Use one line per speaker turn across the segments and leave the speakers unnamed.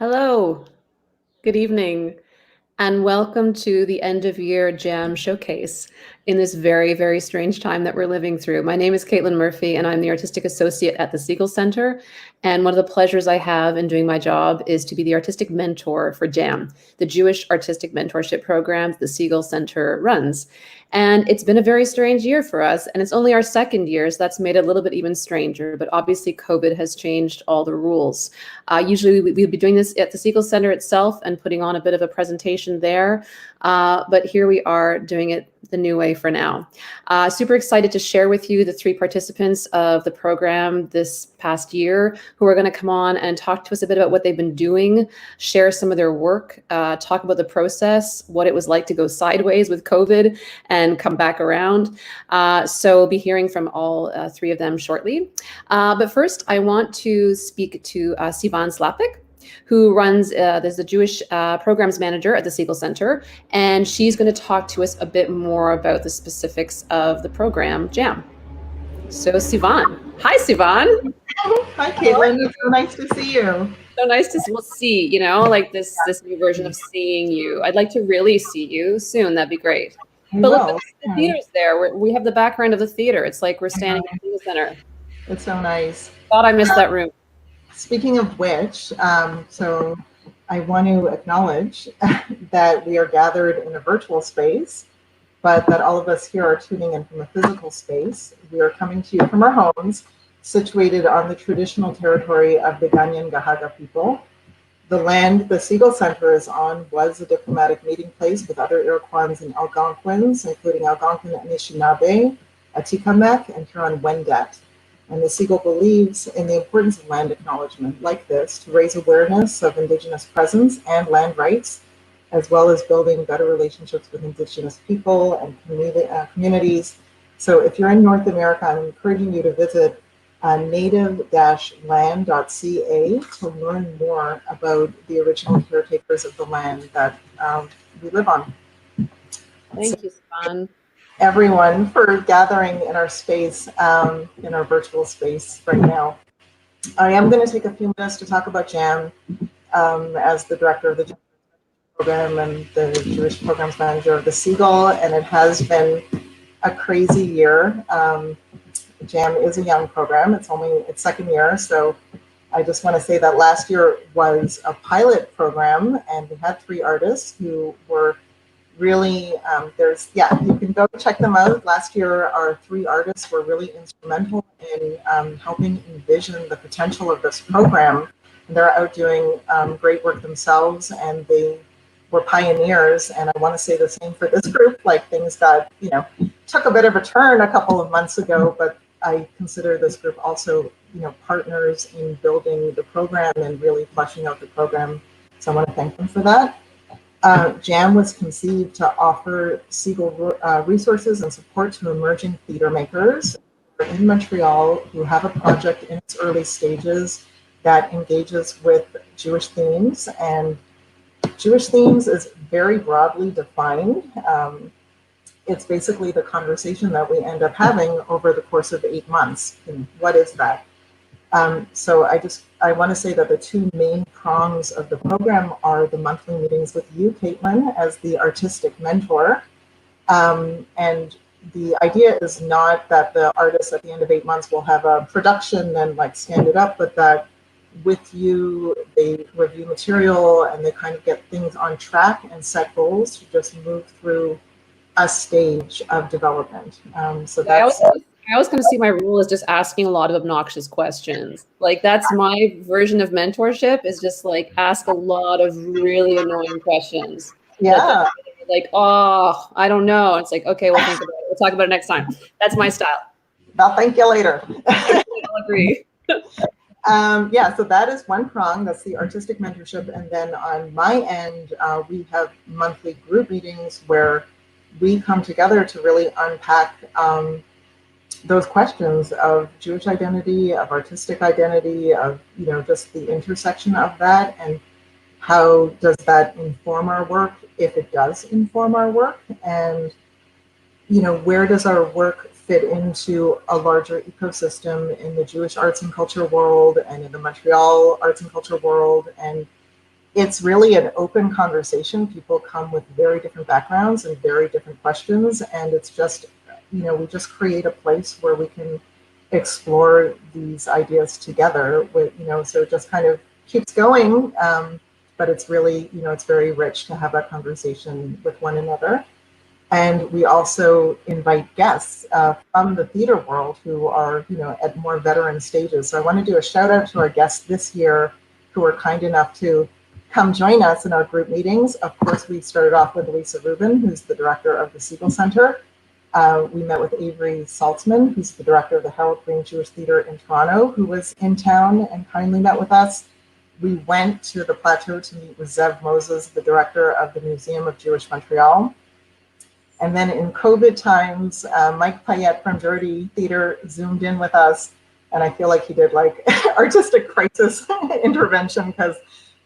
Hello, good evening, and welcome to the end of year J.A.M showcase in this very, very strange time that we're living through. My name is Caitlin Murphy, and I'm the Artistic Associate at the Segal Center. And one of the pleasures I have in doing my job is to be the Artistic Mentor for J.A.M, the Jewish Artistic Mentorship Program the Segal Center runs. And it's been a very strange year for us, and it's only our second year, so that's made it a little bit even stranger. But obviously, COVID has changed all the rules. Usually, we'd be doing this at the Segal Center itself and putting on a bit of a presentation there. But here we are doing it the new way for now. Super excited to share with you the three participants of the program this past year who are going to come on and talk to us a bit about what they've been doing, share some of their work, talk about the process, what it was like to go sideways with COVID and come back around. So we'll be hearing from all three of them shortly. But first, I want to speak to Sivan Slapak, who runs, there's the Jewish Programs Manager at the Segal Center, and she's going to talk to us a bit more about the specifics of the program, J.A.M. So Sivan. Hi, Sivan.
Hi, Caitlin. It's so nice to see you.
So nice to see, like this new version of seeing you. I'd like to really see you soon. That'd be great. But look, the theater's there. We have the background of the theater. It's like we're standing in the center.
It's so nice.
Thought I missed that room.
Speaking of which, so I want to acknowledge that we are gathered in a virtual space, but that all of us here are tuning in from a physical space. We are coming to you from our homes, situated on the traditional territory of the Ganyan Gahaga people. The land the Segal Center is on was a diplomatic meeting place with other Iroquois and Algonquins, including Algonquin Anishinaabe, Atikamekw, and Huron-Wendat. And the Segal believes in the importance of land acknowledgement like this to raise awareness of Indigenous presence and land rights, as well as building better relationships with Indigenous people and communities. So if you're in North America, I'm encouraging you to visit native-land.ca to learn more about the original caretakers of the land that we live on.
Thank you, Sivan.
Everyone for gathering in our space, in our virtual space right now. I am going to take a few minutes to talk about J.A.M as the director of the program and the Jewish Programs Manager of the Segal, and it has been a crazy year. J.A.M is a young program. It's only its second year, so I just want to say that last year was a pilot program, and we had three artists who were really, you can go check them out. Last year, our three artists were really instrumental in helping envision the potential of this program. And they're out doing great work themselves, and they were pioneers. And I want to say the same for this group. Like things got, took a bit of a turn a couple of months ago, but I consider this group also, partners in building the program and really fleshing out the program. So I want to thank them for that. J.A.M was conceived to offer Segal resources and support to emerging theater makers in Montreal who have a project in its early stages that engages with Jewish themes. And Jewish themes is very broadly defined. It's basically the conversation that we end up having over the course of 8 months. And what is that? So I want to say that the two main prongs of the program are the monthly meetings with you, Caitlin, as the artistic mentor. And the idea is not that the artists at the end of 8 months will have a production and like stand it up, but that with you, they review material and they kind of get things on track and set goals to just move through a stage of development. So that's...
I was going to see my role as just asking a lot of obnoxious questions. Like that's my version of mentorship, is just like ask a lot of really annoying questions.
Yeah.
Like, oh, I don't know. It's like, okay, we'll think about it. We'll talk about it next time. That's my style.
I'll thank you later.
I'll agree.
So that is one prong. That's the artistic mentorship. And then on my end, we have monthly group meetings where we come together to really unpack those questions of Jewish identity, of artistic identity, of just the intersection of that, and how does that inform our work, if it does inform our work, and where does our work fit into a larger ecosystem in the Jewish arts and culture world and in the Montreal arts and culture world, and it's really an open conversation. People come with very different backgrounds and very different questions, and it's just, we just create a place where we can explore these ideas together with, so it just kind of keeps going. But it's really, it's very rich to have that conversation with one another. And we also invite guests from the theater world who are, at more veteran stages. So I want to do a shout out to our guests this year who are kind enough to come join us in our group meetings. Of course, we started off with Lisa Rubin, who's the director of the Segal Center. We met with Avery Saltzman, who's the director of the Harold Green Jewish Theater in Toronto, who was in town and kindly met with us. We went to the Plateau to meet with Zev Moses, the director of the Museum of Jewish Montreal. And then in COVID times, Mike Payette from Dirty Theater zoomed in with us. And I feel like he did like artistic crisis intervention because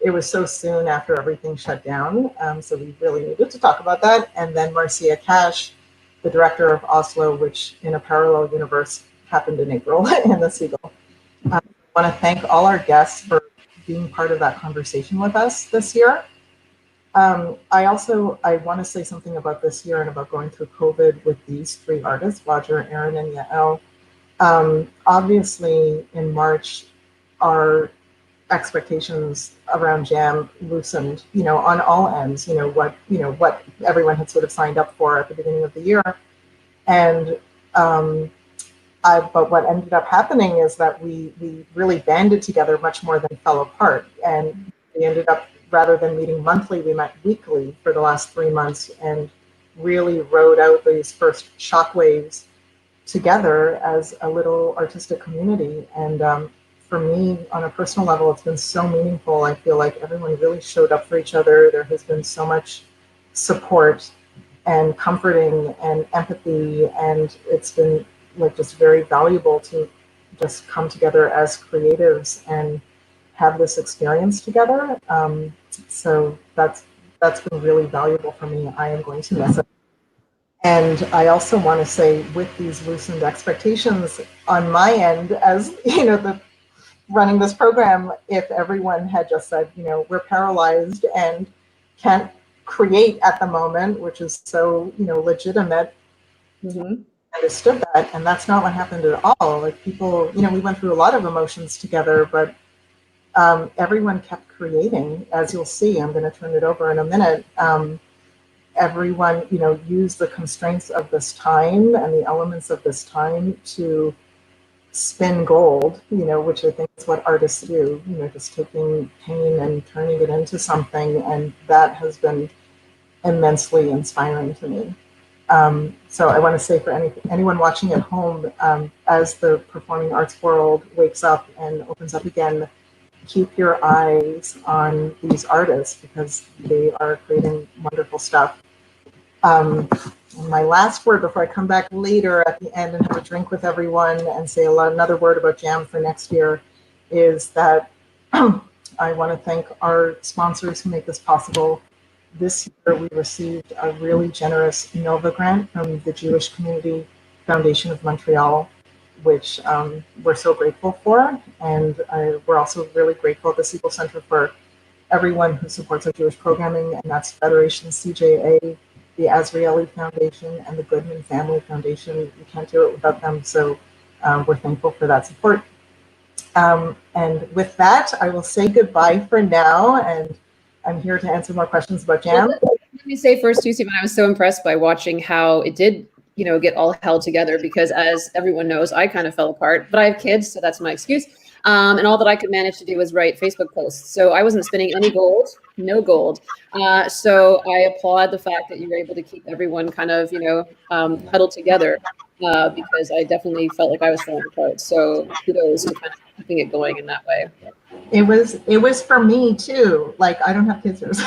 it was so soon after everything shut down. So we really needed to talk about that. And then Marcia Cash, the director of Oslo, which in a parallel universe happened in April in the Segal. I want to thank all our guests for being part of that conversation with us this year. I want to say something about this year and about going through COVID with these three artists, Roger, Erin, and Yael. Obviously, in March, our expectations around J.A.M loosened, on all ends, what everyone had sort of signed up for at the beginning of the year. And but what ended up happening is that we really banded together much more than fell apart. And we ended up, rather than meeting monthly, we met weekly for the last 3 months and really rode out these first shockwaves together as a little artistic community. And for me, on a personal level, it's been so meaningful. I feel like everyone really showed up for each other. There has been so much support and comforting and empathy, and it's been like just very valuable to just come together as creatives and have this experience together. So that's been really valuable for me. I am going to miss it. And I also want to say, with these loosened expectations on my end, as the running this program, if everyone had just said, we're paralyzed and can't create at the moment, which is so, legitimate. Mm-hmm. Understood that, and that's not what happened at all. Like people, we went through a lot of emotions together, but everyone kept creating. As you'll see, I'm going to turn it over in a minute. Everyone, used the constraints of this time and the elements of this time to spin gold, which I think is what artists do, just taking pain and turning it into something. And that has been immensely inspiring to me. So I want to say for anyone watching at home, as the performing arts world wakes up and opens up again, keep your eyes on these artists because they are creating wonderful stuff. My last word before I come back later at the end and have a drink with everyone and say another word about J.A.M for next year is that I want to thank our sponsors who make this possible. This year we received a really generous NOVA grant from the Jewish Community Foundation of Montreal, which we're so grateful for. And we're also really grateful at the Segal Center for everyone who supports our Jewish programming, and that's Federation CJA, the Azrieli Foundation, and the Goodman Family Foundation. We can't do it without them, so we're thankful for that support. And with that, I will say goodbye for now, and I'm here to answer more questions about J.A.M.
Let me say first, too, Sivan, I was so impressed by watching how it did, get all held together, because as everyone knows, I kind of fell apart, but I have kids, so that's my excuse. And all that I could manage to do was write Facebook posts. So I wasn't spinning any gold, no gold. So I applaud the fact that you were able to keep everyone kind of, huddled together, because I definitely felt like I was falling apart. So kudos to kind of keeping it going in that way.
It was for me too. Like, I don't have kids. As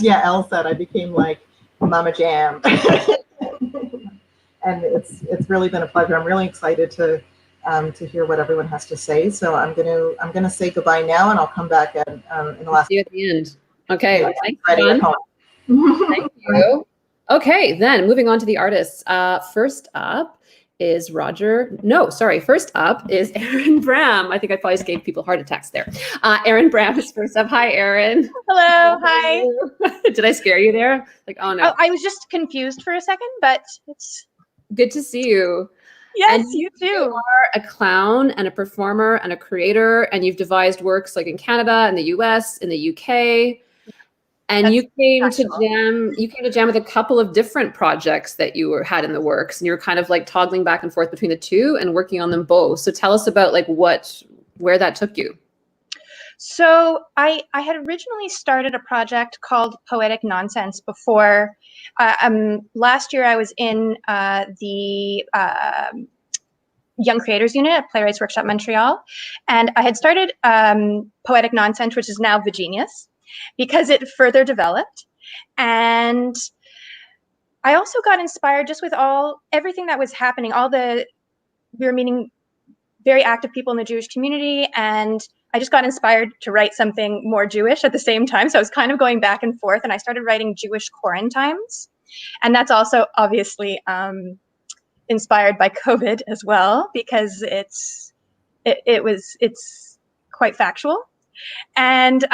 Yael said, I became like Mama J.A.M. And it's really been a pleasure. I'm really excited to hear what everyone has to say. So I'm gonna say goodbye now, and I'll come back in the last.
See you at the end. Okay.
Yeah,
thanks,
Thank
you. Okay, then moving on to the artists. First up is Roger. No, sorry. First up is Erin Brahm. I think I probably just gave people heart attacks there. Erin Brahm is first up. Hi, Erin.
Hello. Hi.
Did I scare you there? Like, oh no.
Oh, I was just confused for a second, but it's
good to see you.
yes,
And
you too.
You are a clown and a performer and a creator, and you've devised works like in Canada, in the US, in the UK. And
That's
you came
factual.
to J.A.M. You came to J.A.M. with a couple of different projects that you had in the works, and you were kind of like toggling back and forth between the two and working on them both. So tell us about like where that took you.
So I had originally started a project called Poetic Nonsense before. Last year I was in the Young Creators Unit at Playwrights Workshop Montreal, and I had started Poetic Nonsense, which is now Virginius, because it further developed. And I also got inspired just with everything that was happening. We were meeting very active people in the Jewish community, and I just got inspired to write something more Jewish at the same time. So I was kind of going back and forth, and I started writing Jewish quarantines, and that's also obviously inspired by COVID as well, because it's quite factual. And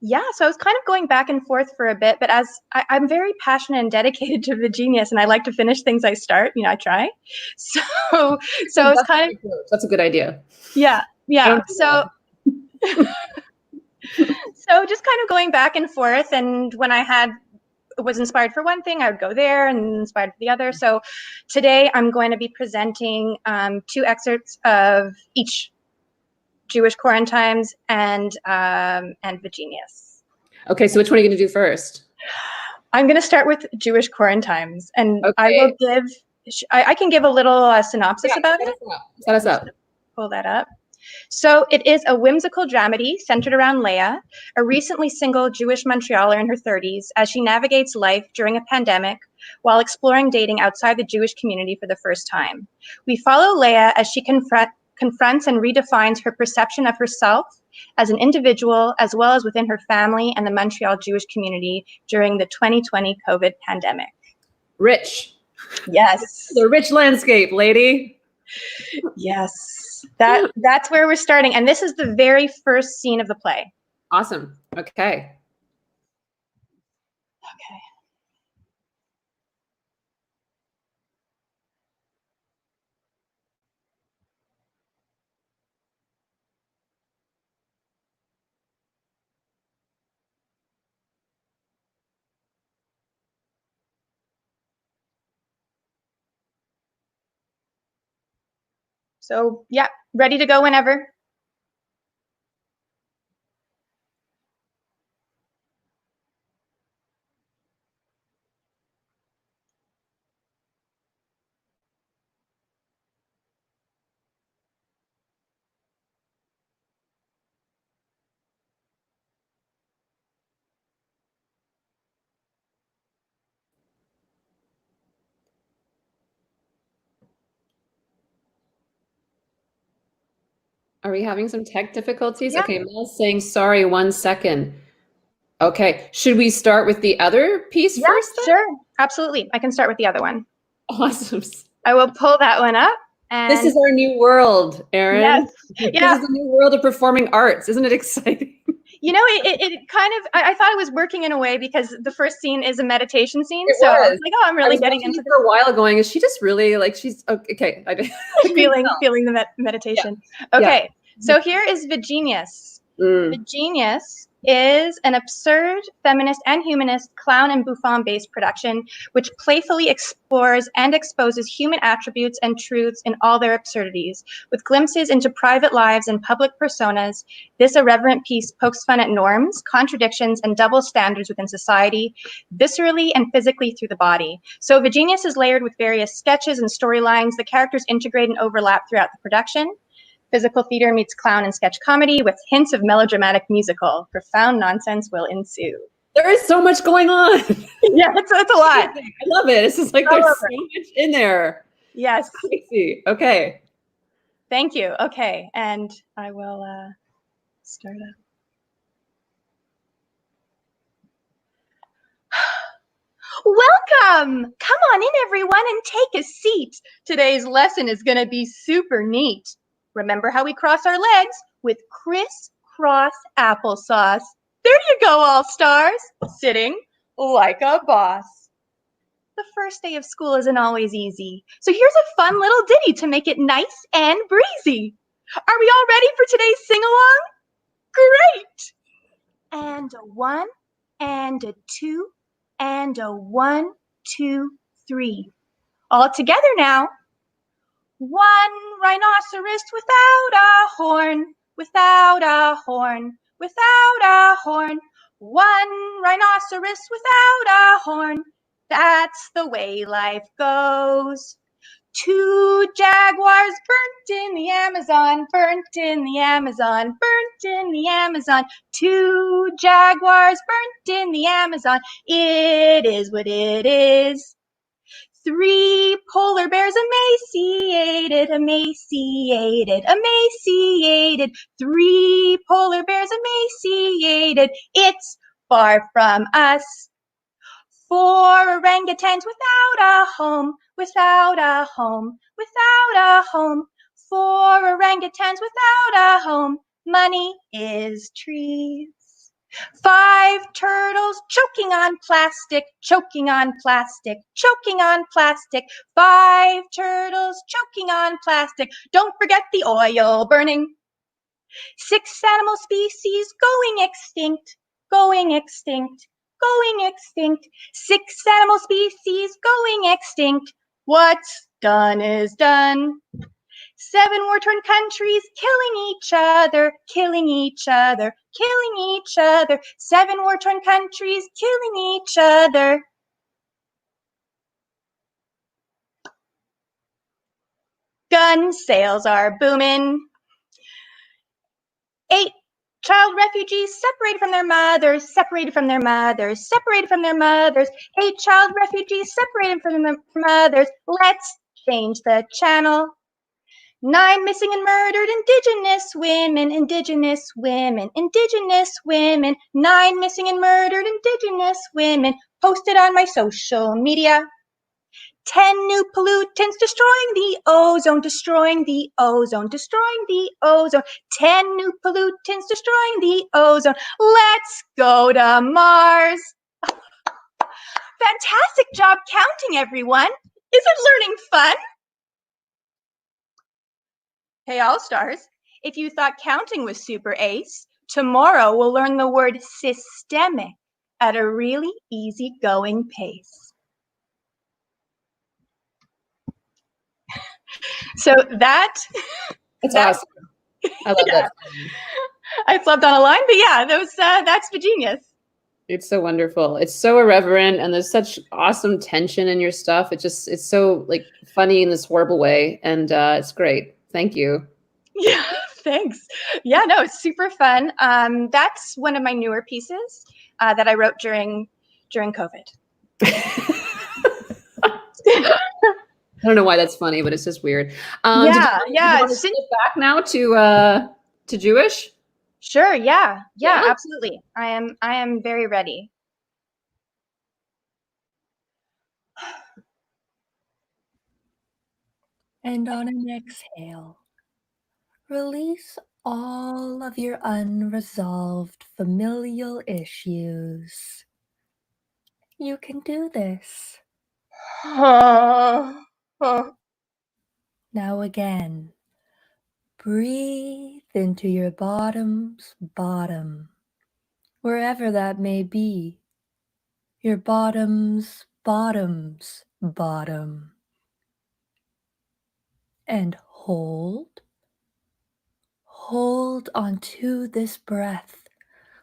yeah, so I was kind of going back and forth for a bit, but as I'm very passionate and dedicated to the genius, and I like to finish things I start. I try. So it's kind of
that's a good idea.
Yeah. So just kind of going back and forth, and when I was inspired for one thing, I would go there, and inspired for the other. So today I'm going to be presenting 2 excerpts of each Jewish quarantines and Virginius.
Okay, so which one are you going to do first?
I'm going to start with Jewish quarantines, and
okay.
I will give. I can give a little synopsis about it.
Set us up.
Pull that up. So it is a whimsical dramedy centered around Leah, a recently single Jewish Montrealer in her 30s, as she navigates life during a pandemic while exploring dating outside the Jewish community for the first time. We follow Leah as she confronts and redefines her perception of herself as an individual, as well as within her family and the Montreal Jewish community during the 2020 COVID pandemic.
Rich.
Yes.
The rich landscape, lady.
Yes. That's where we're starting. And this is the very first scene of the play.
Awesome. Okay.
So yeah, ready to go whenever.
Are we having some tech difficulties?
Yeah.
Okay, Mel's saying sorry, 1 second. Okay, should we start with the other piece first then?
Sure, absolutely. I can start with the other one.
Awesome.
I will pull that one up. And
this is our new world, Erin.
Yes. Yeah.
This is the new world of performing arts. Isn't it exciting?
It kind of, I thought it was working in a way, because the first scene is a meditation scene.
It
so
was.
I was like, oh, I'm really getting into this.
For a while going, is she just really like, she's okay.
feeling the meditation. Yeah. Okay. Yeah. So here is Virginius. Virginius is an absurd, feminist, and humanist clown and bouffon-based production which playfully explores and exposes human attributes and truths in all their absurdities. With glimpses into private lives and public personas, this irreverent piece pokes fun at norms, contradictions, and double standards within society, viscerally and physically through the body. So Virginius is layered with various sketches and storylines. The characters integrate and overlap throughout the production. Physical theater meets clown and sketch comedy with hints of melodramatic musical. Profound nonsense will ensue.
There is so much going on.
Yeah, it's a lot.
I love it. It's just like there's so much in there.
Yes.
Crazy. Okay.
Thank you. Okay, and I will start up. Welcome! Come on in, everyone, and take a seat. Today's lesson is going to be super neat. Remember how we cross our legs? With crisscross applesauce. There you go, all-stars, sitting like a boss. The first day of school isn't always easy, so here's a fun little ditty to make it nice and breezy. Are we all ready for today's sing-along? Great! And a 1, and a 2, and a 1, 2, 3. All together now. 1 rhinoceros without a horn, without a horn, without a horn. 1 rhinoceros without a horn. That's the way life goes. 2 jaguars burnt in the Amazon, burnt in the Amazon, burnt in the Amazon. 2 jaguars burnt in the Amazon. It is what it is. 3 polar bears emaciated, emaciated, emaciated. 3 polar bears emaciated. It's far from us. 4 orangutans without a home, without a home, without a home. 4 orangutans without a home. Money is trees. 5 turtles choking on plastic, choking on plastic, choking on plastic. 5 turtles choking on plastic. Don't forget the oil burning. 6 animal species going extinct, going extinct, going extinct. 6 animal species going extinct. What's done is done. 7 war-torn countries killing each other, killing each other, killing each other. 7 war-torn countries killing each other. Gun sales are booming. 8 child refugees separated from their mothers, separated from their mothers, separated from their mothers. 8 child refugees separated from their mothers. Let's change the channel. 9 missing and murdered Indigenous women, Indigenous women, Indigenous women. 9 missing and murdered Indigenous women posted on my social media. 10 new pollutants destroying the ozone, destroying the ozone, destroying the ozone. 10 new pollutants destroying the ozone. Let's go to Mars. Fantastic job counting, everyone. Isn't learning fun? Hey, all-stars, if you thought counting was super ace, tomorrow we'll learn the word systemic at a really easy-going pace. So that's
awesome. I love that.
I slept on a line, but yeah, that's the genius.
It's so wonderful. It's so irreverent, and there's such awesome tension in your stuff. It's so like funny in this horrible way, and it's great. Thank you.
Yeah, thanks. Yeah, no, it's super fun. That's one of my newer pieces that I wrote during COVID.
I don't know why that's funny, but it's just weird.
Yeah.
Do you want to flip back now to Jewish?
Sure. Yeah, absolutely. I am very ready.
And on an exhale, release all of your unresolved familial issues. You can do this. Now again, breathe into your bottom's bottom, wherever that may be. Your bottom's bottom. And hold onto this breath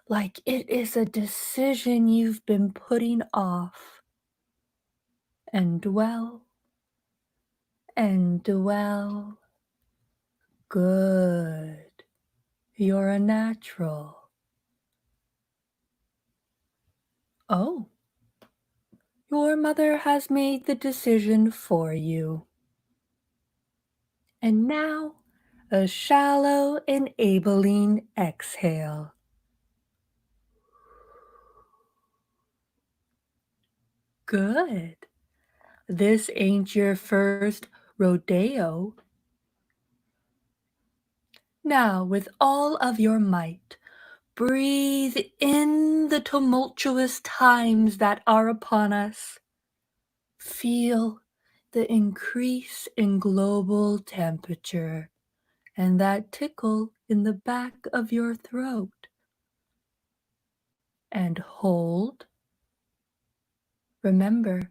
like it is a decision you've been putting off. And dwell. Good. You're a natural. Oh, your mother has made the decision for you. And now, a shallow, enabling exhale. Good. This ain't your first rodeo. Now, with all of your might, breathe in the tumultuous times that are upon us. Feel the increase in global temperature and that tickle in the back of your throat. And hold. Remember,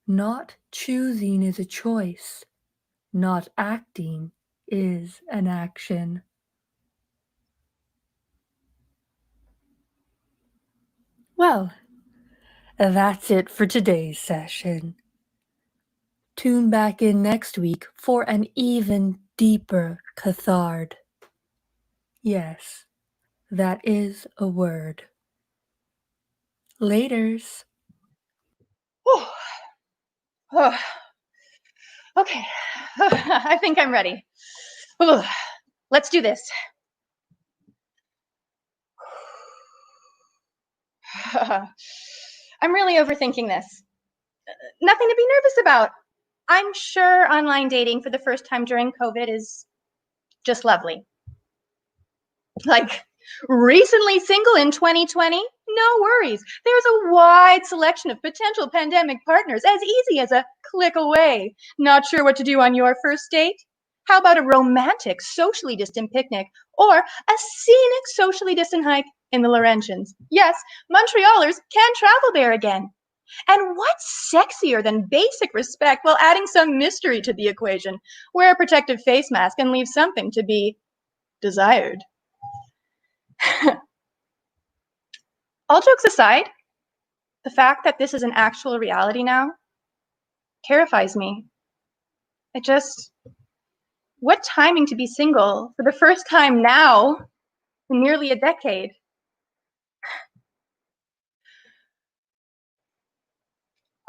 not choosing is a choice. Not acting is an action. Well, that's it for today's session. Tune back in next week for an even deeper cathard. Yes, that is a word. Laters.
Oh, okay, I think I'm ready. Let's do this. I'm really overthinking this. Nothing to be nervous about. I'm sure online dating for the first time during COVID is just lovely. Like, recently single in 2020? No worries. There's a wide selection of potential pandemic partners, as easy as a click away. Not sure what to do on your first date? How about a romantic, socially distant picnic or a scenic, socially distant hike in the Laurentians? Yes, Montrealers can travel there again. And what's sexier than basic respect while adding some mystery to the equation? Wear a protective face mask and leave something to be desired. All jokes aside, the fact that this is an actual reality now terrifies me. What timing to be single for the first time now in nearly a decade.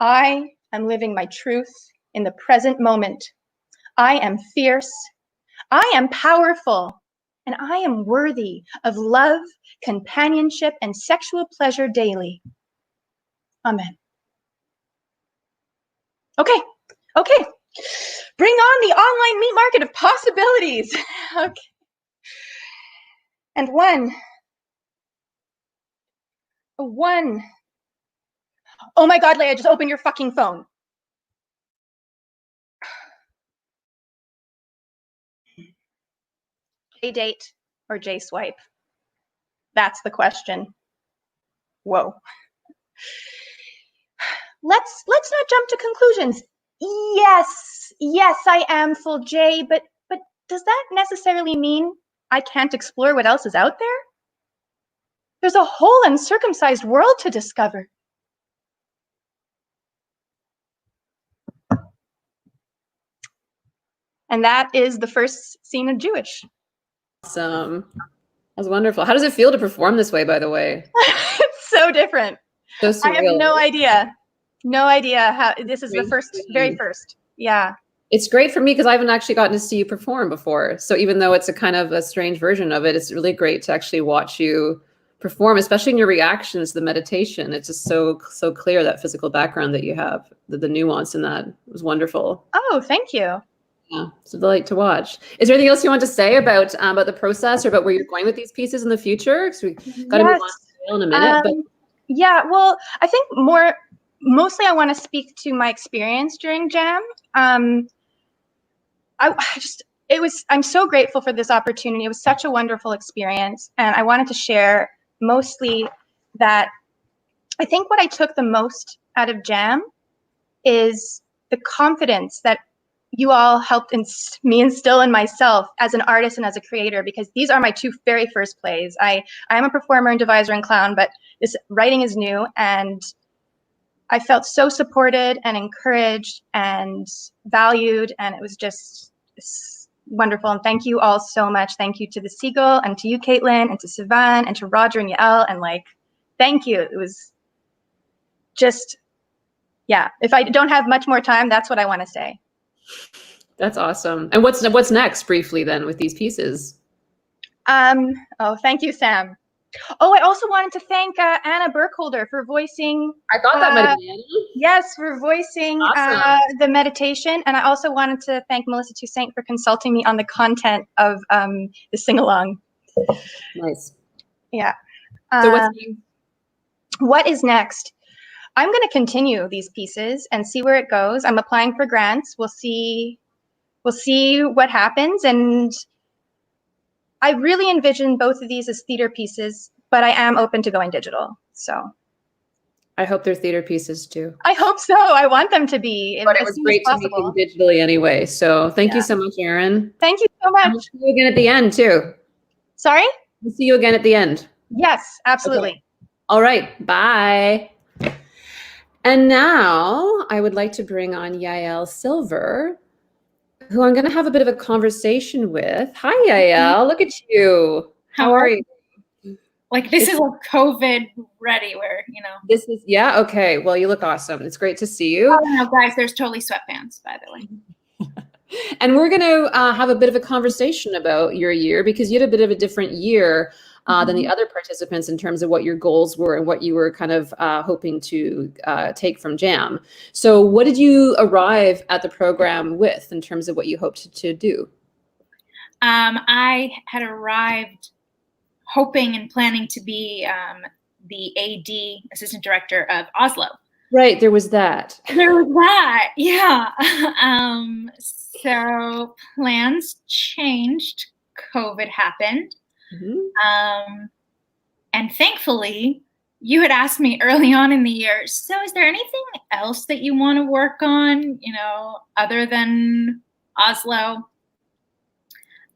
I am living my truth in the present moment. I am fierce. I am powerful. And I am worthy of love, companionship, and sexual pleasure daily. Amen. Okay. Bring on the online meat market of possibilities. Okay. And one. Oh my God, Leia, just open your fucking phone. J-date or J-swipe? That's the question. Whoa. Let's not jump to conclusions. Yes, I am full J, but does that necessarily mean I can't explore what else is out there? There's a whole uncircumcised world to discover. And that is the first scene of Jewish.
Awesome. That was wonderful. How does it feel to perform this way, by the way?
It's so different.
So surreal.
I have no idea. No idea how this is the very first. Yeah.
It's great for me because I haven't actually gotten to see you perform before. So even though it's a kind of a strange version of it, it's really great to actually watch you perform, especially in your reactions to the meditation. It's just so clear, that physical background that you have, the nuance in that was wonderful.
Oh, thank you.
Yeah, it's a delight to watch. Is there anything else you want to say about the process or about where you're going with these pieces in the future? Because we got to move on in a minute. But
yeah, well, I think mostly I want to speak to my experience during J.A.M. I'm so grateful for this opportunity. It was such a wonderful experience. And I wanted to share mostly that I think what I took the most out of J.A.M. is the confidence that you all helped me instill in myself as an artist and as a creator, because these are my two very first plays. I am a performer and deviser and clown, but this writing is new, and I felt so supported and encouraged and valued, and it was just wonderful. And thank you all so much. Thank you to the Segal and to you, Caitlin, and to Sivan and to Roger and Yael, and thank you. It was just, yeah, if I don't have much more time, that's what I want to say.
That's awesome. And what's next, briefly, then, with these pieces?
Oh, thank you, Sam. Oh, I also wanted to thank Anna Burkholder for voicing.
I thought that might have been Annie.
Yes, for voicing
Awesome.
the meditation. And I also wanted to thank Melissa Toussaint for consulting me on the content of the sing-along.
Nice.
Yeah.
So what's next?
What is next? I'm going to continue these pieces and see where it goes. I'm applying for grants. We'll see what happens. And I really envision both of these as theater pieces, but I am open to going digital. So
I hope they're theater pieces too.
I hope so. I want them to be.
But it was great to meet you digitally anyway. So thank you so much, Erin.
Thank you so much.
And we'll see you again at the end too.
Sorry?
We'll see you again at the end.
Yes, absolutely.
Okay. All right. Bye. And now I would like to bring on Yael Silver, who I'm going to have a bit of a conversation with. Hi, Yael. Look at you. How are you?
Like this is like COVID ready where, you know.
This is, yeah, okay. Well, you look awesome. It's great to see you.
Oh, no, guys, there's totally sweatpants, by the way.
And we're going to have a bit of a conversation about your year because you had a bit of a different year than the other participants in terms of what your goals were and what you were kind of hoping to take from J.A.M. So what did you arrive at the program with in terms of what you hoped to do?
I had arrived hoping and planning to be the AD, Assistant Director of Oslo.
Right, there was that.
There was that, yeah. So plans changed. COVID happened. And thankfully, you had asked me early on in the year, so is there anything else that you want to work on, you know, other than Oslo?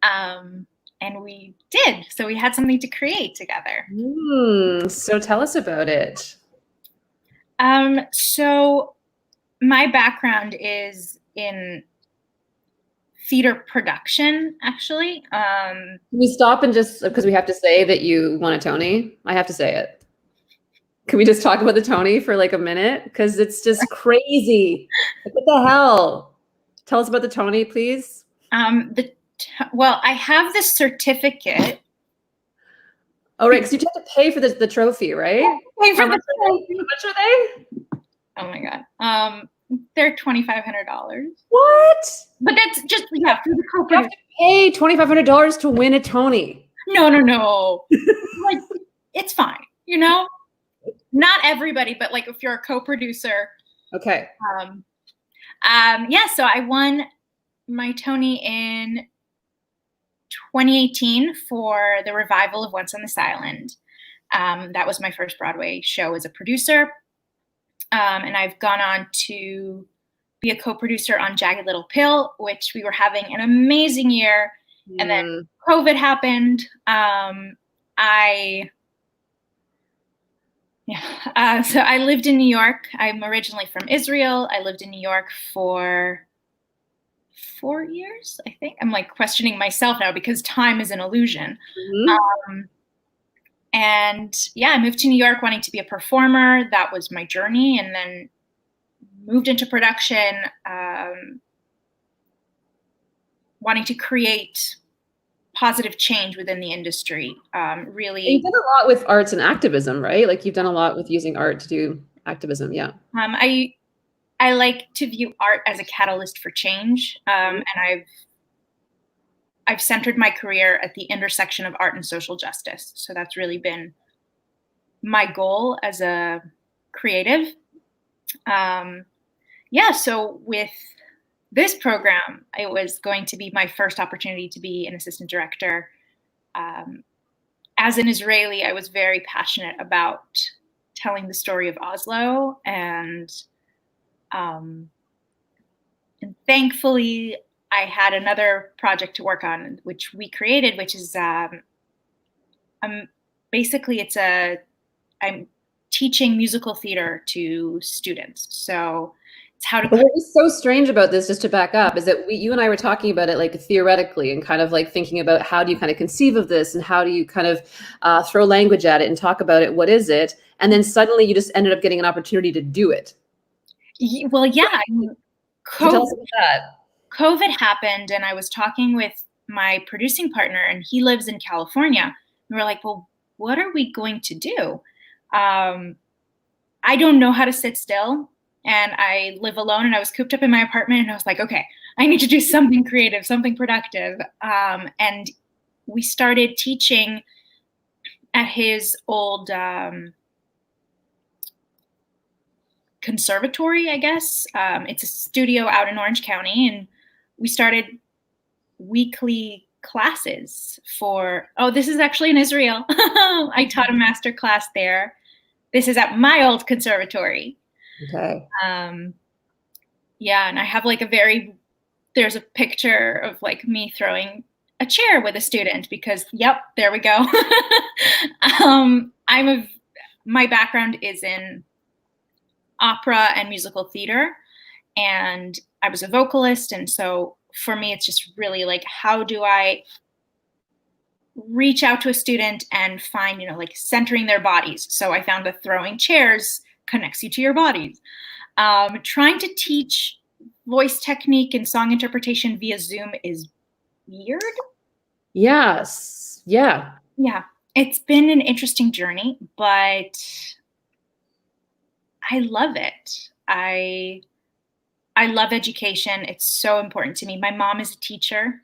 And we did. So we had something to create together.
So tell us about it.
So my background is in theater production, actually.
Can we stop and just, because we have to say that you won a Tony? I have to say it. Can we just talk about the Tony for like a minute? Because it's just crazy. Like, what the hell? Tell us about the Tony, please.
Well, I have the certificate.
Oh, right, because you have to pay for the trophy, right? How much are they?
Oh my God. They're $2,500.
What?
But that's just, yeah, for the
You have to pay $2,500 to win a Tony.
No. Like, it's fine, you know? Not everybody, but like if you're a co-producer.
Okay.
Yeah, so I won my Tony in 2018 for the revival of Once on This Island. That was my first Broadway show as a producer. And I've gone on to be a co-producer on Jagged Little Pill, which we were having an amazing year. And then COVID happened. So I lived in New York. I'm originally from Israel. I lived in New York for 4 years, I think. I'm like questioning myself now because time is an illusion. And yeah, I moved to New York wanting to be a performer. That was my journey. And then moved into production, wanting to create positive change within the industry. Really.
You've done a lot with arts and activism, right? Like you've done a lot with using art to do activism, yeah.
I like to view art as a catalyst for change. And I've centered my career at the intersection of art and social justice. So that's really been my goal as a creative. Yeah, so with this program, it was going to be my first opportunity to be an assistant director. As an Israeli, I was very passionate about telling the story of Oslo, and thankfully, I had another project to work on, which we created, which is basically I'm teaching musical theater to students. So it's how to.
But what was so strange about this, just to back up, is that you and I were talking about it like theoretically and kind of like thinking about how do you kind of conceive of this and how do you kind of throw language at it and talk about it. What is it? And then suddenly you just ended up getting an opportunity to do it.
Well, yeah.
Tell us about that.
COVID happened, and I was talking with my producing partner, and he lives in California. We were like, well, what are we going to do? I don't know how to sit still, and I live alone, and I was cooped up in my apartment, and I was like, okay, I need to do something creative, something productive. And we started teaching at his old conservatory, I guess. It's a studio out in Orange County, and we started weekly classes for, this is actually in Israel. I taught a master class there. This is at my old conservatory.
Okay.
Yeah, and I have like there's a picture of like me throwing a chair with a student because, yep, there we go. My background is in opera and musical theater, and I was a vocalist, and so for me, it's just really like, how do I reach out to a student and find, like centering their bodies? So I found that throwing chairs connects you to your bodies. Trying to teach voice technique and song interpretation via Zoom is weird.
Yes. Yeah.
Yeah. It's been an interesting journey, but I love it. I love education. It's so important to me. My mom is a teacher.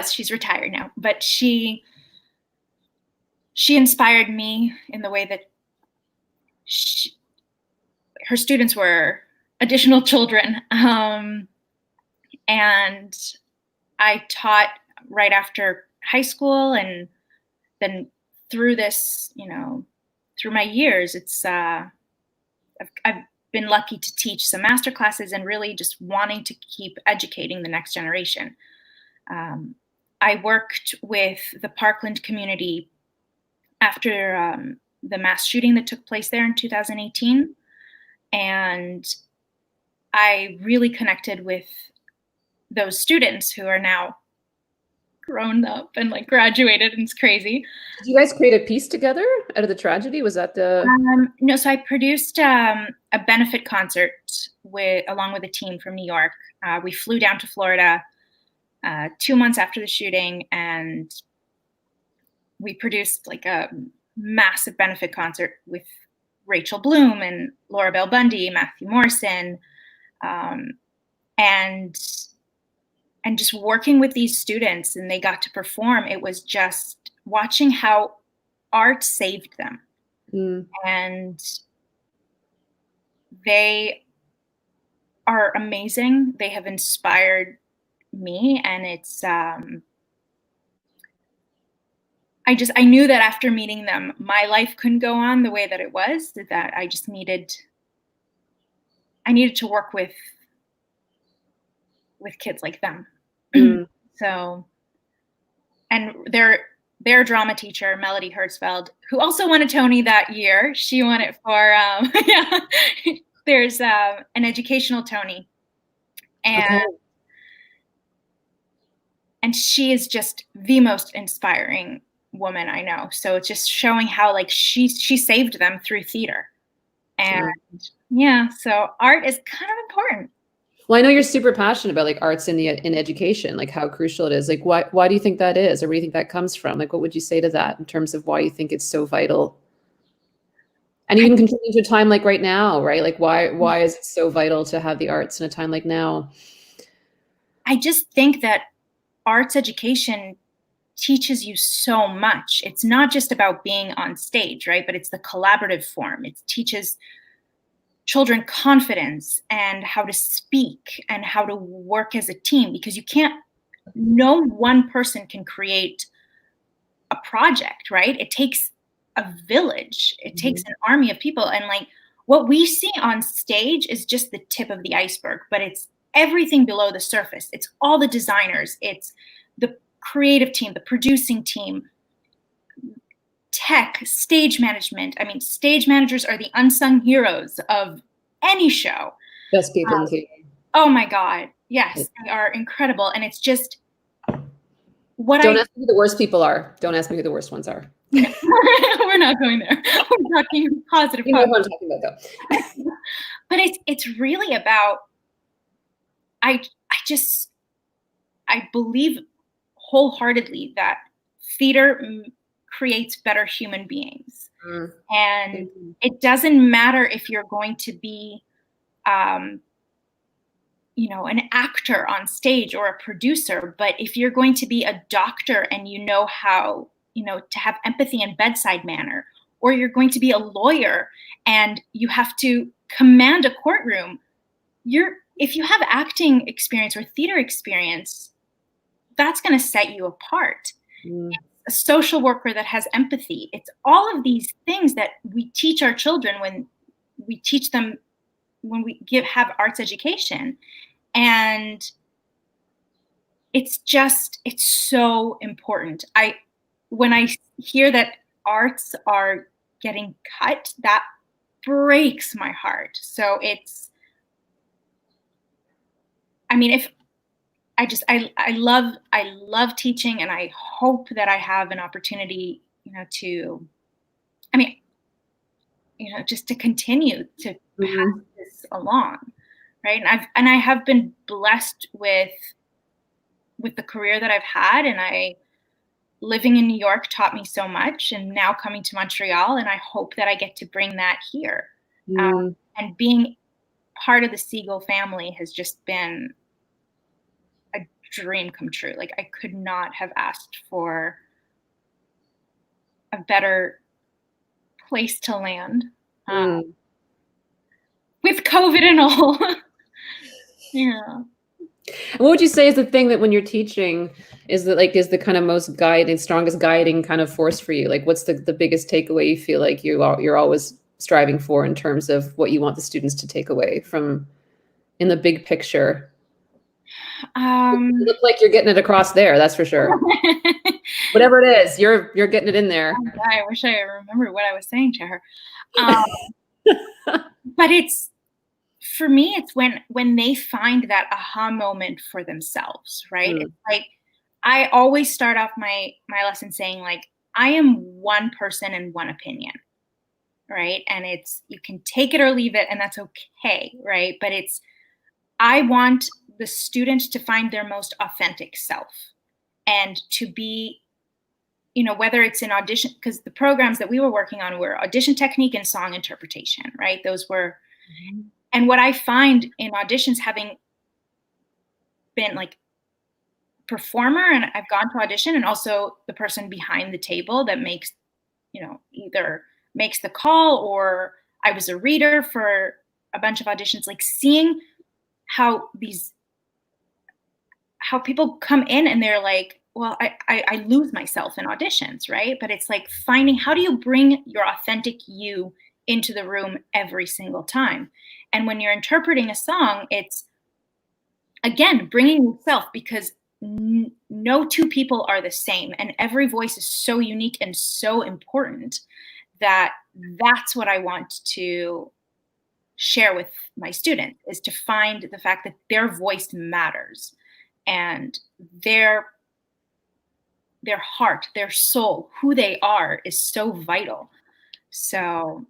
She's retired now, but she inspired me in the way that her students were additional children. And I taught right after high school, and then through this, through my years, I've been lucky to teach some master classes and really just wanting to keep educating the next generation. I worked with the Parkland community after the mass shooting that took place there in 2018. And I really connected with those students who are now grown up and like graduated, and it's crazy.
Did you guys create a piece together out of the tragedy? Was that the...
No, so I produced a benefit concert along with a team from New York. We flew down to Florida 2 months after the shooting, and we produced like a massive benefit concert with Rachel Bloom and Laura Bell Bundy, Matthew Morrison, and just working with these students, and they got to perform. It was just watching how art saved them. And they are amazing. They have inspired me, and it's I knew that after meeting them, my life couldn't go on the way that it was, that I just needed to work with kids like them. So, and their drama teacher, Melody Hertzfeld, who also won a Tony that year, she won it for, there's an educational Tony. And, and she is just the most inspiring woman I know. So it's just showing how like she saved them through theater. And so art is kind of important.
Well, I know you're super passionate about like arts in education, like how crucial it is. Like why do you think that is, or where do you think that comes from? Like, what would you say to that in terms of why you think it's so vital? And even continuing to a time like right now, right? Like why is it so vital to have the arts in a time like now?
I just think that arts education teaches you so much. It's not just about being on stage, right? But it's the collaborative form. It teaches children confidence and how to speak and how to work as a team, because no one person can create a project, right? It takes a village. It takes an army of people. And like what we see on stage is just the tip of the iceberg, but it's everything below the surface. It's all the designers. It's the creative team, the producing team, tech, stage management. I mean, stage managers are the unsung heroes of any show.
Best people in theater.
Oh my God. Yes, they are incredible. And it's just
Don't ask me who the worst people are. Don't ask me who the worst ones are.
We're not going there. We're talking positive.
You know what I'm talking about though.
But it's really about, I believe wholeheartedly that theater creates better human beings.
Mm.
And it doesn't matter if you're going to be, you know, an actor on stage or a producer, but if you're going to be a doctor and you know how, you know, to have empathy and bedside manner, or you're going to be a lawyer and you have to command a courtroom, if you have acting experience or theater experience, that's going to set you apart.
Mm.
A social worker that has empathy. It's all of these things that we teach our children when we teach them, when we have arts education. And it's so important. When I hear that arts are getting cut, that breaks my heart. So I love teaching, and I hope that I have an opportunity, you know, just to continue to pass this along, right? And I have been blessed with the career that I've had, and living in New York taught me so much, and now coming to Montreal, and I hope that I get to bring that here. And being part of the Segal family has just been a dream come true. Like, I could not have asked for a better place to land with COVID and all. Yeah.
What would you say is the thing that when you're teaching is the kind of most guiding, strongest guiding kind of force for you? Like, what's the biggest takeaway you feel like you're always striving for in terms of what you want the students to take away from in the big picture? You look like you're getting it across there, that's for sure. Whatever it is, you're getting it in there.
I wish I remembered what I was saying to her. But for me, it's when they find that aha moment for themselves, right? It's like, I always start off my lesson saying, like, I am one person and one opinion, right? And you can take it or leave it, and that's okay, right? But I want the student to find their most authentic self, and to be, you know, whether it's in audition, because the programs that we were working on were audition technique and song interpretation, right? Those were, and what I find in auditions, having been like performer, and I've gone to audition, and also the person behind the table that makes, you know, either makes the call, or I was a reader for a bunch of auditions, like seeing how people come in and they're like, well, I lose myself in auditions, right? But it's like finding, how do you bring your authentic you into the room every single time? And when you're interpreting a song, it's, again, bringing yourself, because no two people are the same, and every voice is so unique and so important that that's what I want to share with my students, is to find the fact that their voice matters, and their heart, their soul, who they are, is so vital. So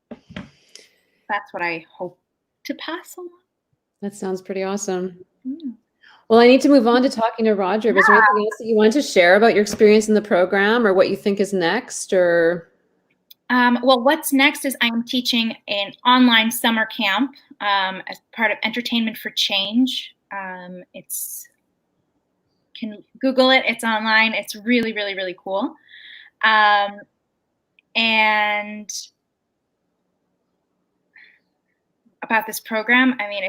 that's what I hope to pass along.
That sounds pretty awesome. Well, I need to move on to talking to Roger. Is there anything else that you want to share about your experience in the program, or what you think is next, or?
Well, what's next is I'm teaching an online summer camp as part of Entertainment for Change. Can Google it. It's online. It's really, really, really cool. And about this program, I mean,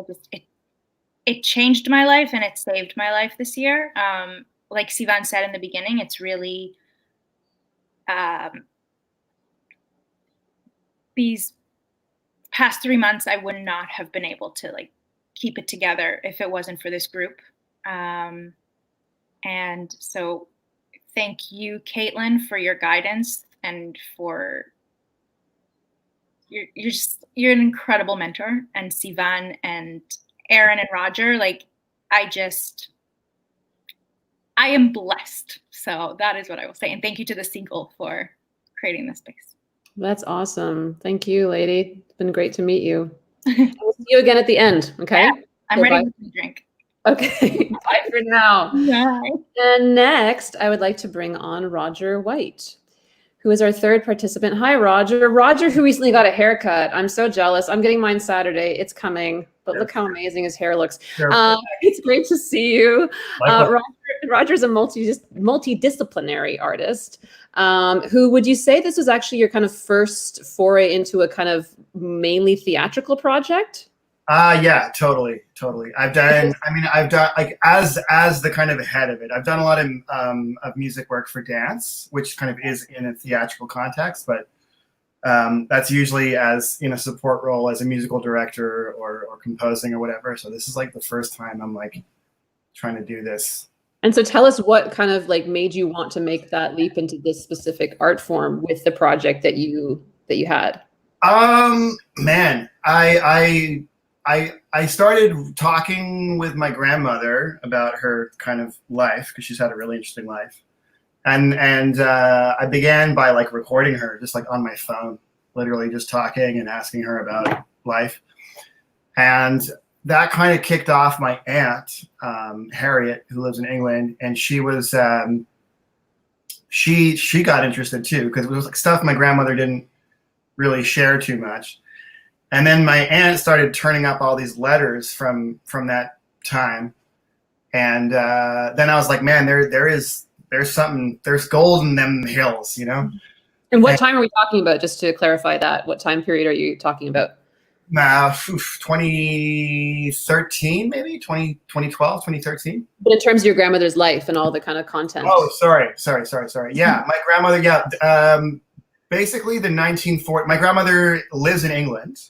it changed my life, and it saved my life this year. Like Sivan said in the beginning, it's really these past 3 months, I would not have been able to like keep it together if it wasn't for this group. And so thank you, Caitlin, for your guidance, and for you're an incredible mentor, and Sivan and Erin and Roger, like, I am blessed. So that is what I will say. And thank you to the Segal for creating this space.
That's awesome. Thank you, lady. It's been great to meet you. We'll see you again at the end. Okay.
Yeah, I'm ready for a drink.
Okay, bye for now.
Bye.
And next, I would like to bring on Roger White, who is our third participant. Hi, Roger. Roger, who recently got a haircut. I'm so jealous. I'm getting mine Saturday. It's coming, but look how amazing his hair looks. It's great to see you. Roger's a multidisciplinary artist. Who would you say this was actually your kind of first foray into a kind of mainly theatrical project?
Yeah, totally. I've done like as the kind of head of it. I've done a lot of music work for dance, which kind of is in a theatrical context, but that's usually as in a support role as a musical director or composing or whatever. So this is like the first time I'm like trying to do this.
And so tell us what kind of like made you want to make that leap into this specific art form with the project that you had.
Man, I started talking with my grandmother about her kind of life because she's had a really interesting life, and I began by like recording her just like on my phone, literally just talking and asking her about life, and that kind of kicked off my aunt Harriet, who lives in England, and she was she got interested too because it was like stuff my grandmother didn't really share too much. And then my aunt started turning up all these letters from that time, and then I was like, man, there's something, there's gold in them hills, you know.
And what time are we talking about? Just to clarify that, what time period are you talking about?
2013, maybe 2012, 2013.
But in terms of your grandmother's life and all the kind of content.
Oh, sorry. Yeah, my grandmother. Yeah, basically the 1940s. My grandmother lives in England.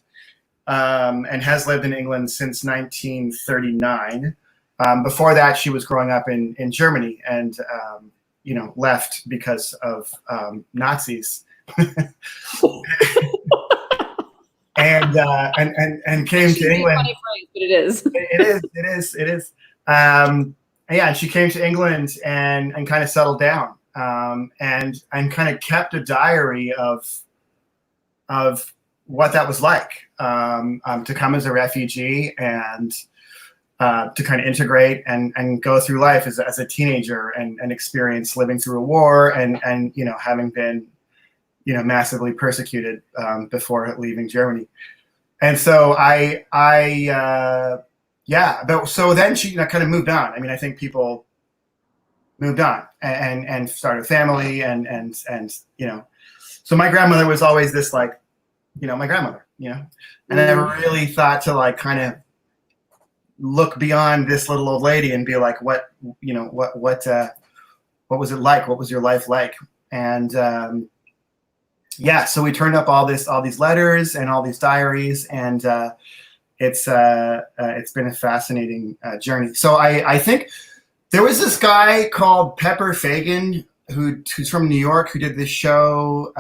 And has lived in England since 1939. Before that, she was growing up in Germany and, left because of Nazis. and came to England.
Funny phrase, but it is.
It is. Yeah, and she came to England and kind of settled down and kind of kept a diary of what that was like to come as a refugee and to kind of integrate and go through life as a teenager and experience living through a war and having been massively persecuted before leaving Germany. And so so then she kind of moved on. I mean, I think people moved on and started a family and so my grandmother was always this like, my grandmother, and I never really thought to like kind of look beyond this little old lady and be like, what was it like? What was your life like? And so we turned up all these letters and all these diaries, and it's been a fascinating journey. So I think there was this guy called Pepper Fagan who's from New York who did this show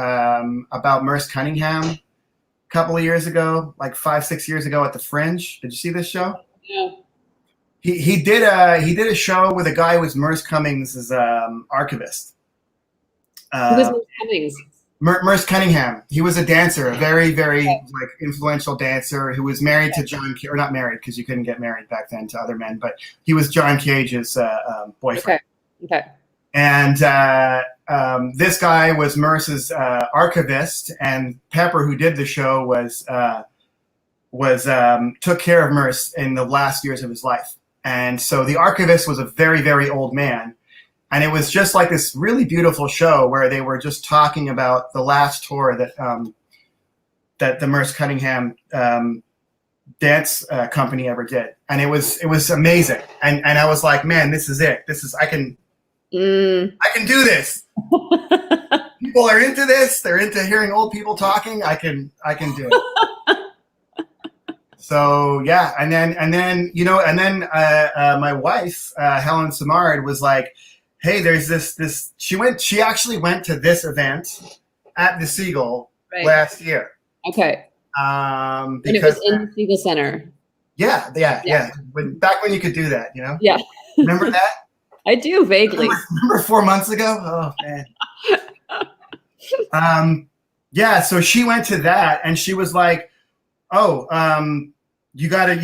about Merce Cunningham a couple of years ago, like 5-6 years ago at the Fringe. Did you see this show?
Yeah.
He did a show with a guy who was Merce Cummings' archivist.
Who was Merce Cummings?
Merce Cunningham. He was a dancer, a very, very like influential dancer who was married to John, or not married because you couldn't get married back then to other men, but he was John Cage's boyfriend.
Okay.
And this guy was Merce's archivist, and Pepper, who did the show, took care of Merce in the last years of his life. And so the archivist was a very, very old man. And it was just like this really beautiful show where they were just talking about the last tour that the Merce Cunningham dance company ever did. And it was amazing. And I was like, man, this is it. I can do this. People are into this. They're into hearing old people talking. I can do it. So yeah, and then my wife Helen Samard was like, hey, there's this. She actually went to this event at the Segal last year.
Okay.
And
it was in the Segal Center. Yeah.
Back when you could do that,
Yeah.
Remember that?
I do vaguely.
Remember 4 months ago? Oh man. So she went to that and she was like, you gotta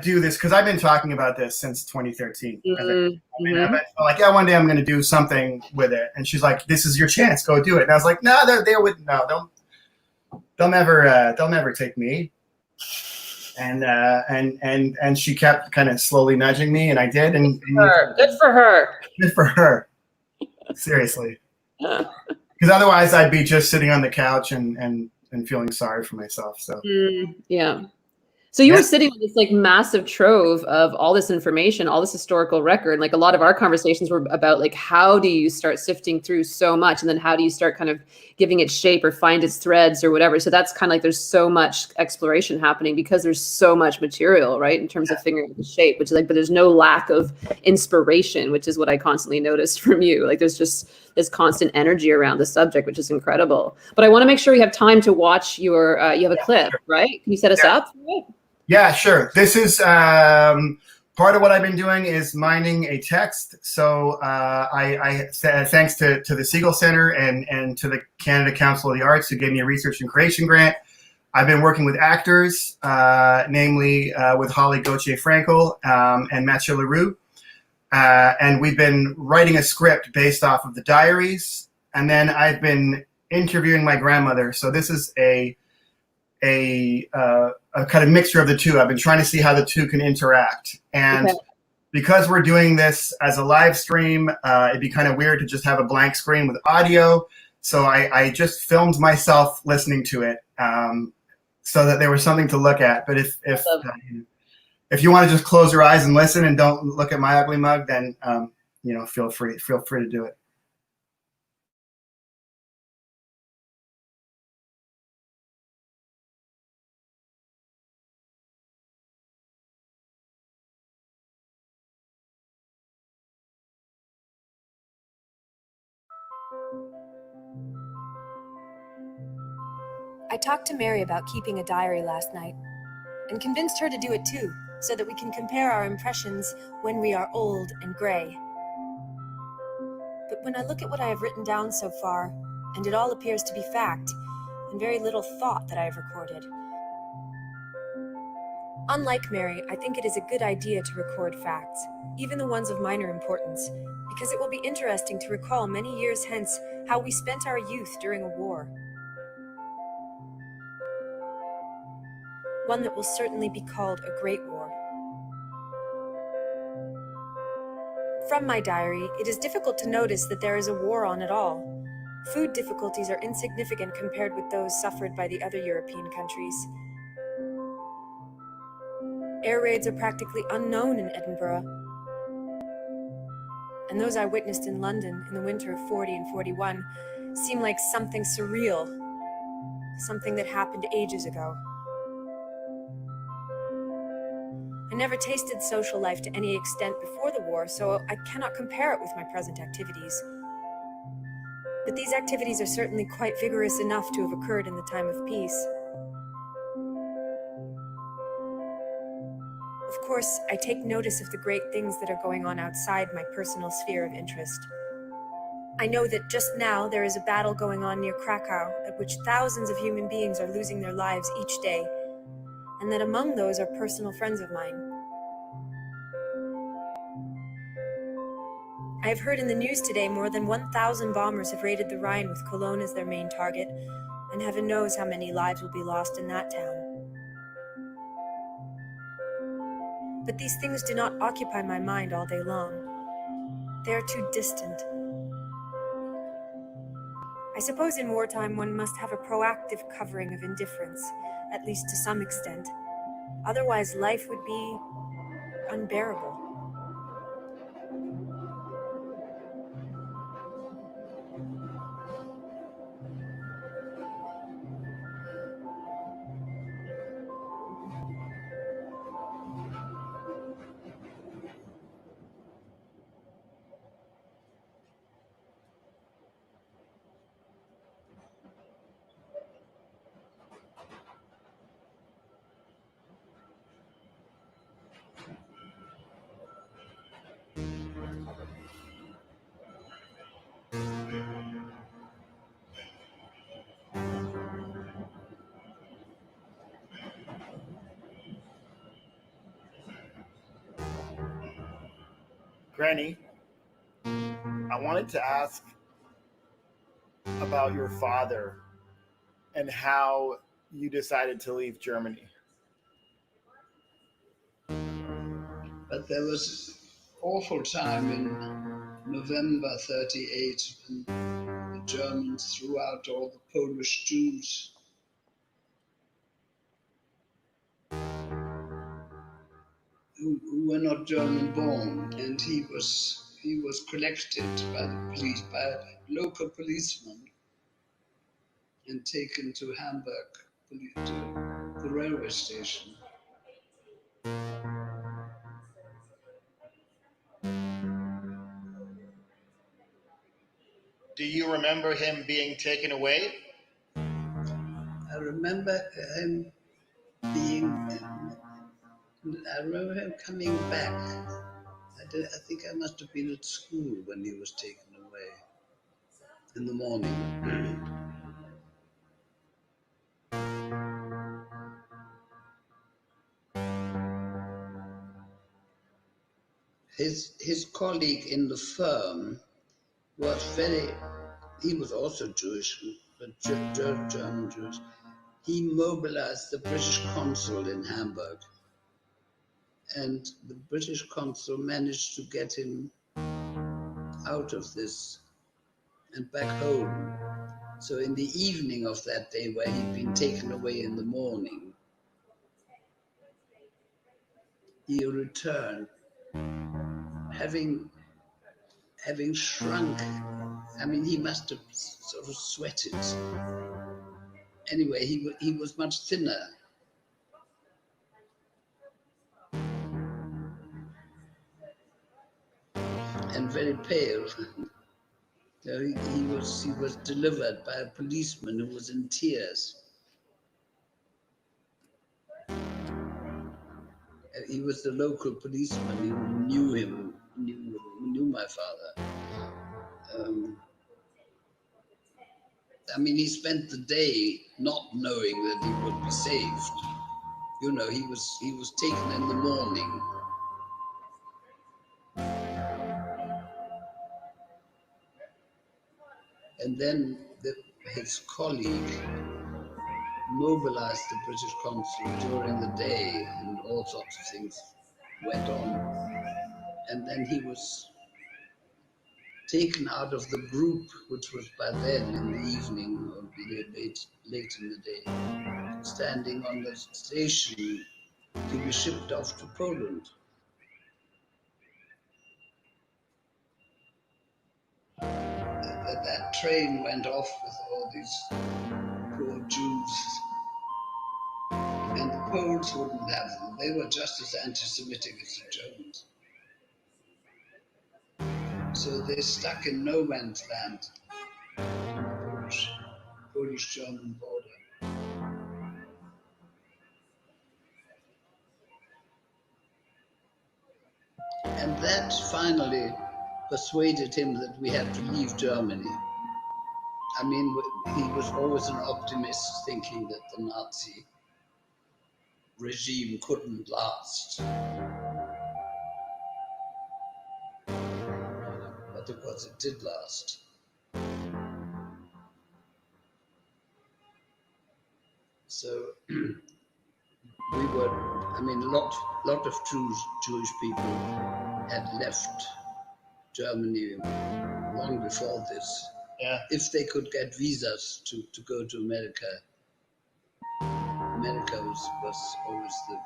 do this, because I've been talking about this since 2013.
Mm-hmm.
I've been like, yeah, one day I'm going to do something with it. And she's like, this is your chance, go do it. And I was like, no, they would no, they'll never take me. And she kept kind of slowly nudging me, and I did. And
Good for her.
good for her. Seriously, because otherwise I'd be just sitting on the couch and feeling sorry for myself. So
Yeah. So you
yeah.
were sitting on this like massive trove of all this information, all this historical record. Like a lot of our conversations were about like, how do you start sifting through so much? And then how do you start kind of giving it shape or find its threads or whatever? So that's kind of like, there's so much exploration happening because there's so much material, right? In terms of figuring out the shape, which is like, but there's no lack of inspiration, which is what I constantly noticed from you. Like there's just this constant energy around the subject, which is incredible. But I want to make sure we have time to watch your, you have a clip,
sure.
right? Can you set us up?
Yeah, sure. This is part of what I've been doing is mining a text. So I thanks to the Segal Center and to the Canada Council of the Arts, who gave me a research and creation grant. I've been working with actors, namely with Holly Gauthier-Frankel and Mathieu Leroux. And we've been writing a script based off of the diaries. And then I've been interviewing my grandmother. So this is a kind of mixture of the two. I've been trying to see how the two can interact. And because we're doing this as a live stream, it'd be kind of weird to just have a blank screen with audio. So I just filmed myself listening to it so that there was something to look at. But if you want to just close your eyes and listen and don't look at my ugly mug, then feel free to do it.
I talked to Mary about keeping a diary last night and convinced her to do it too, so that we can compare our impressions when we are old and gray. But when I look at what I have written down so far, and it all appears to be fact, and very little thought that I have recorded. Unlike Mary, I think it is a good idea to record facts, even the ones of minor importance, because it will be interesting to recall many years hence how we spent our youth during a war. One that will certainly be called a Great War. From my diary, it is difficult to notice that there is a war on at all. Food difficulties are insignificant compared with those suffered by the other European countries. Air raids are practically unknown in Edinburgh, and those I witnessed in London in the winter of 40 and 41 seem like something surreal, something that happened ages ago. I never tasted social life to any extent before the war, so I cannot compare it with my present activities. But these activities are certainly quite vigorous enough to have occurred in the time of peace. Of course, I take notice of the great things that are going on outside my personal sphere of interest. I know that just now there is a battle going on near Krakow, at which thousands of human beings are losing their lives each day, and that among those are personal friends of mine. I have heard in the news today more than 1,000 bombers have raided the Rhine with Cologne as their main target, and heaven knows how many lives will be lost in that town. But these things do not occupy my mind all day long. They are too distant. I suppose in wartime one must have a proactive covering of indifference, at least to some extent. Otherwise life would be unbearable.
Granny, I wanted to ask about your father and how you decided to leave Germany.
But there was an awful time in November 38 when the Germans threw out all the Polish Jews. Who were not German born, and he was collected by the police, by a local policeman, and taken to Hamburg, to the railway station.
Do you remember him being taken away?
I remember him coming back. I think I must have been at school when he was taken away in the morning. His colleague in the firm he was also Jewish, but German Jewish. He mobilized the British consul in Hamburg, and the British consul managed to get him out of this and back home. So in the evening of that day, where he'd been taken away in the morning, he returned, having shrunk. I mean, he must have sort of sweated. Anyway, he was much thinner. And very pale. So he was delivered by a policeman who was in tears. He was the local policeman who knew my father. I mean, he spent the day not knowing that he would be saved. You know, he was taken in the morning. And then his colleague mobilized the British consul during the day, and all sorts of things went on. And then he was taken out of the group, which was by then in the evening or late in the day, standing on the station to be shipped off to Poland. That train went off with all these poor Jews, and the Poles wouldn't have them. They were just as anti-Semitic as the Germans. So they stuck in no man's land, Polish-German border. And that finally persuaded him that we had to leave Germany. I mean, he was always an optimist, thinking that the Nazi regime couldn't last. But of course it did last. So we were, I mean, a lot of Jewish people had left Germany long before this.
Yeah.
If they could get visas to go to America, America was always the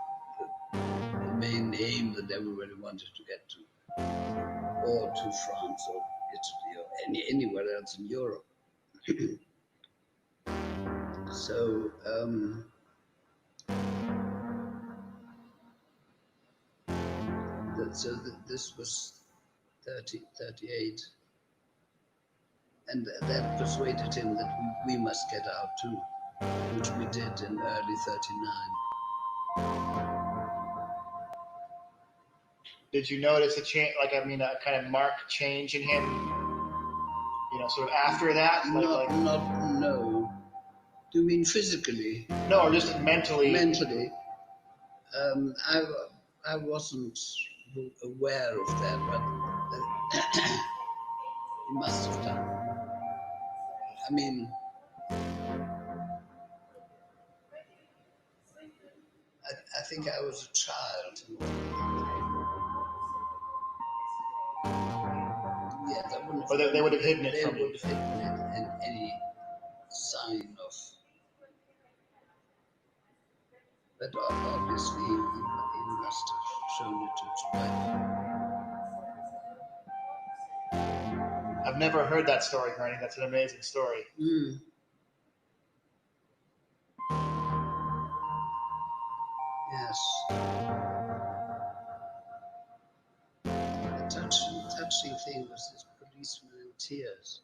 main aim that everybody wanted to get to, or to France or Italy or anywhere else in Europe. So this was 38. And that persuaded him that we must get out too, which we did in early 39.
Did you notice a change, a kind of marked change in him, sort of after that?
No. Do you mean physically?
No, or just mentally?
Mentally. I wasn't aware of that, but He must have done. I mean, I think I was a child. Yeah, that wouldn't.
Or they would have hidden it
They
from you.
would have hidden it, and any sign of. But obviously, he must have shown it to his wife.
I've never heard that story, Granny. That's an amazing story.
Mm. Yes. The touching thing was this policeman in tears.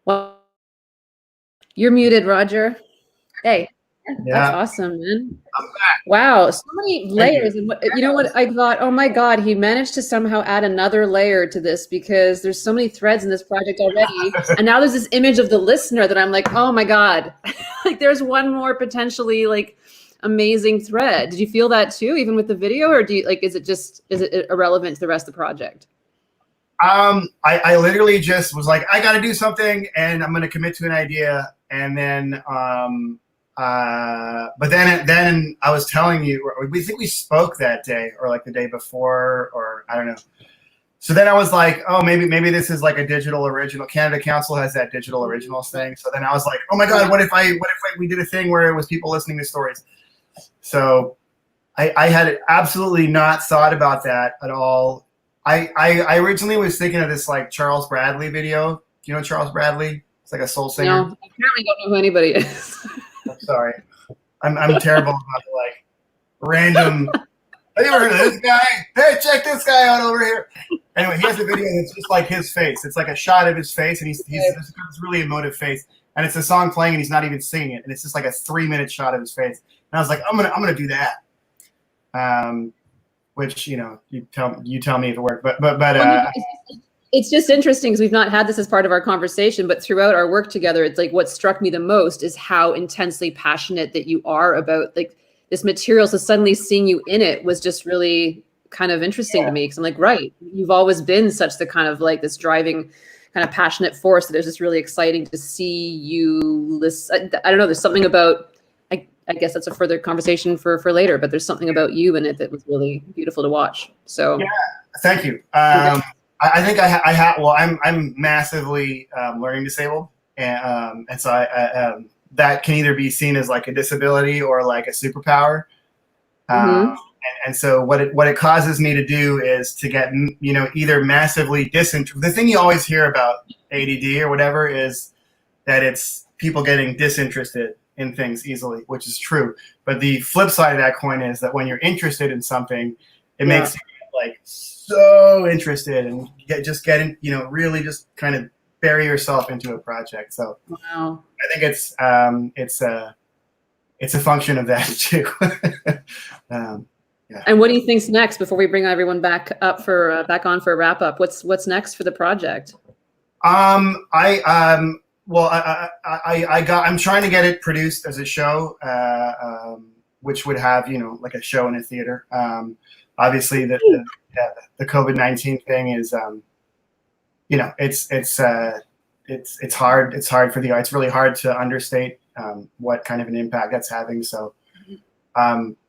Well, you're muted, Roger. Hey, that's
Yeah.
awesome, man.
I'm back.
Wow, so many
Thank
layers.
you.
And you know what I thought? Oh my God, he managed to somehow add another layer to this because there's so many threads in this project already. And now there's this image of the listener that I'm like, oh my God, like there's one more potentially like amazing thread. Did you feel that too, even with the video, or do you like, is it irrelevant to the rest of the project?
I literally just was like, I got to do something, and I'm going to commit to an idea, and then, but then I was telling you, we think we spoke that day, or like the day before, or I don't know. So then I was like, oh, maybe this is like a digital original. Canada Council has that digital originals thing. So then I was like, oh my God, what if we did a thing where it was people listening to stories? So I had absolutely not thought about that at all. I originally was thinking of this like Charles Bradley video. Do you know Charles Bradley? It's like a soul singer.
No, I apparently don't know who anybody is.
I'm sorry. I'm terrible about like random. Have you ever heard of this guy? Hey, check this guy out over here. Anyway, he has a video that's just like his face. It's like a shot of his face, and he's this really emotive face. And it's a song playing, and he's not even singing it. And it's just like a 3-minute shot of his face. And I was like, I'm gonna do that. Which, you know, you tell me if it worked, but
it's just interesting because we've not had this as part of our conversation, but throughout our work together, it's like what struck me the most is how intensely passionate that you are about like this material. So suddenly seeing you in it was just really kind of interesting to me because I'm like, right, you've always been such the kind of like this driving kind of passionate force that it's just really exciting to see you listen. I don't know, there's something about, I guess that's a further conversation for later, but there's something about you in it that was really beautiful to watch. So
yeah, thank you. I think I have. Well, I'm massively learning disabled, and so that can either be seen as like a disability or like a superpower. And so what it causes me to do is to get, you know, either massively disinterested. The thing you always hear about ADD or whatever is that it's people getting disinterested in things easily, which is true. But the flip side of that coin is that when you're interested in something, it makes you like so interested and getting, you know, really just kind of bury yourself into a project. So
wow.
I think it's a function of that too. Yeah.
And what do you think's next before we bring everyone back on for a wrap up? What's next for the project? I'm trying to get it produced as a show, which would have, you know, like a show in a theater. Obviously, the COVID-19 thing is, you know, it's hard. It's hard for the arts. It's really hard to understate what kind of an impact that's having. So,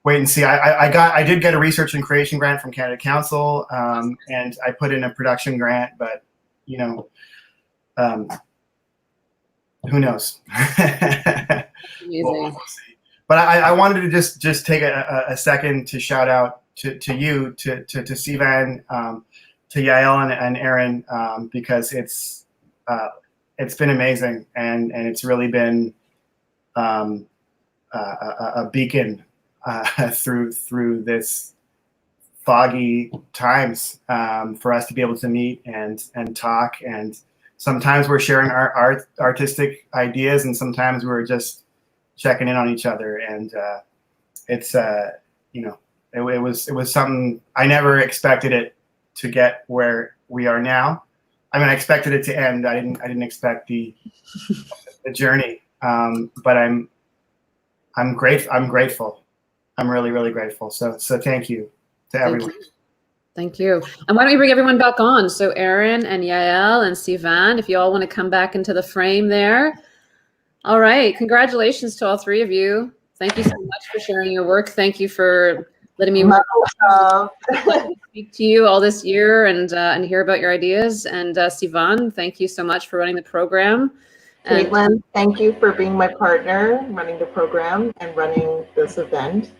wait and see. I did get a research and creation grant from Canada Council, and I put in a production grant, but you know. Who knows? We'll see. But I wanted to just take a second to shout out to you, to Sivan, to Yael and Erin, because it's
it's been amazing, and it's really been a beacon through this foggy times for us to be able to meet and talk. And sometimes we're sharing our artistic ideas, and sometimes we're just checking in on each other. And it's you know, it was something I never expected it to get where we are now. I mean, I expected it to end. I didn't expect the journey. But I'm grateful. I'm really, really grateful. So thank you to everyone.
Thank you. And why don't we bring everyone back on? So Erin and Yael and Sivan, if you all want to come back into the frame there. All right. Congratulations to all three of you. Thank you so much for sharing your work. Thank you for letting me speak to you all this year and hear about your ideas. And Sivan, thank you so much for running the program.
Caitlin, thank you for being my partner, running the program and running this event.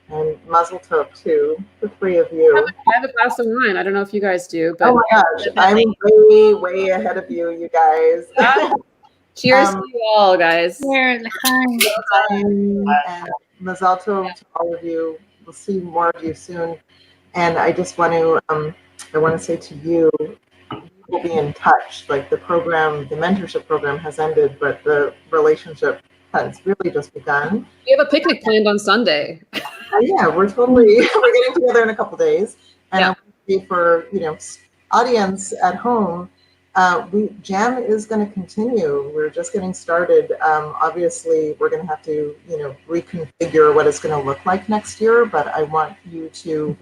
And Mazel Tov too, the three of you.
I have a glass of wine. I don't know if you guys do, but
oh my gosh, I'm way, way ahead of you guys.
Cheers to you all, guys.
And Mazel Tov to all of you. We'll see more of you soon. And I just want to, say to you, we'll be in touch. Like the program, the mentorship program has ended, but the relationship has really just begun.
We have a picnic planned on Sunday.
Yeah, we're getting together in a couple days. And for audience at home, J.A.M is going to continue. We're just getting started. Obviously, we're going to have to reconfigure what it's going to look like next year. But I want you to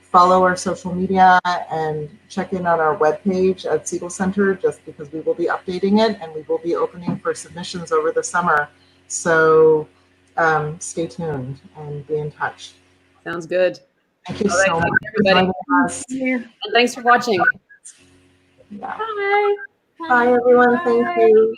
follow our social media and check in on our webpage at Segal Center, just because we will be updating it and we will be opening for submissions over the summer. So stay tuned and be in touch.
Sounds good.
Thank you so much, everybody.
And thanks for watching.
Yeah.
Bye.
Bye, everyone. Thank you.